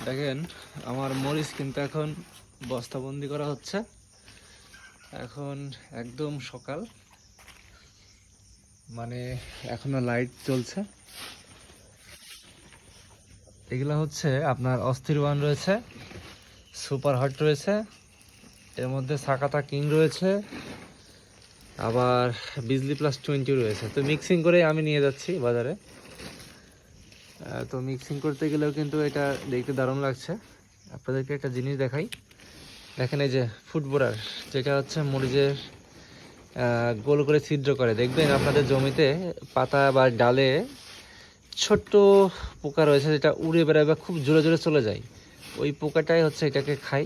দেখেন আমার মরিচ কিন্তু এখন বস্তাবন্দি করা হচ্ছে। এখন একদম সকাল, মানে এখনো লাইট জ্বলছে। এগুলো হচ্ছে আপনার অস্থির ওয়ান রয়েছে, সুপার হট রয়েছে, এর মধ্যে সাকাতা কিং রয়েছে, আবার বিজলি প্লাস 20 রয়েছে। তো মিক্সিং করে আমি নিয়ে যাচ্ছি বাজারে। তো মিক্সিং করতে গেলেও কিন্তু এটা দেখতে দারুণ লাগছে। আপনাদেরকে একটা জিনিস দেখাই, দেখেন এই যে ফুড বোরার, যেটা হচ্ছে মরিচের গোল করে ছিদ্র করে। দেখবেন আপনাদের জমিতে পাতা বা ডালে ছোট্ট পোকা রয়েছে, যেটা উড়ে বেড়ায় বা খুব জোরে জোরে চলে যায়, ওই পোকাটাই হচ্ছে এটাকে খাই।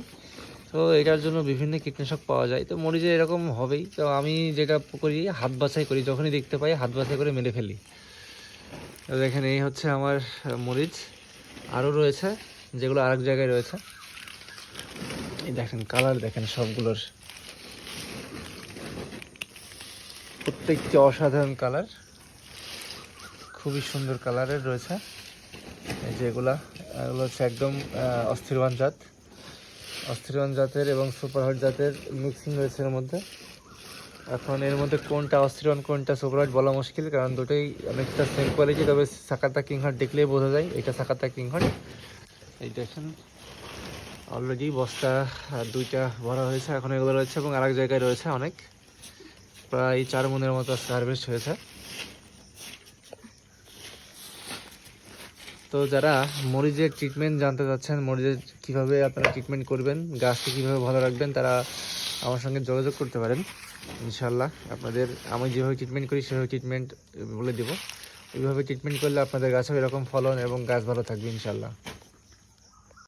তো এটার জন্য বিভিন্ন কীটনাশক পাওয়া যায়। তো মরিচে এরকম হবেই। তো আমি যেটা করি, হাত বাছাই করি, যখনই দেখতে পাই হাত বাছাই করে মেরে ফেলি। তো দেখেন এই হচ্ছে আমার মরিচ। আরও রয়েছে যেগুলো আরেক জায়গায় রয়েছে। এই দেখেন কালার, দেখেন সবগুলোর প্রত্যেকটি অসাধারণ কালার, খুবই সুন্দর কালারের রয়েছে। এই যে এগুলো হচ্ছে একদম অস্থিরবান জাত, অস্থিরবান জাতের এবং সুপারহট জাতের মিক্সিং রয়েছে এর মধ্যে। এখন এর মধ্যে কোনটা অস্থিরবান কোনটা সুপারহট বলা মুশকিল, কারণ দুটোই অনেকটা সেম কোয়ালিটি। তবে সাকাতা কিংহট দেখলেই বোঝা যায় এটা সাকাতা কিংহট। এই দেখেন অলরেডি বস্তা দুইটা ভরা হয়েছে, এখন এগুলো রয়েছে এবং আরেক জায়গায় রয়েছে অনেক, প্রায় 4 মনের মতো হারভেস্ট হয়েছে। তো যারা মরিচের ট্রিটমেন্ট জানতে চাচ্ছেন, মরিচের কীভাবে আপনারা ট্রিটমেন্ট করবেন, গাছকে কীভাবে ভালো রাখবেন, তারা আমার সঙ্গে যোগাযোগ করতে পারেন। ইনশাল্লাহ আপনাদের আমি যেভাবে ট্রিটমেন্ট করি সেভাবে ট্রিটমেন্ট বলে দেবো। ওইভাবে ট্রিটমেন্ট করলে আপনাদের গাছেও এরকম ফলন এবং গাছ ভালো থাকবে ইনশাল্লাহ।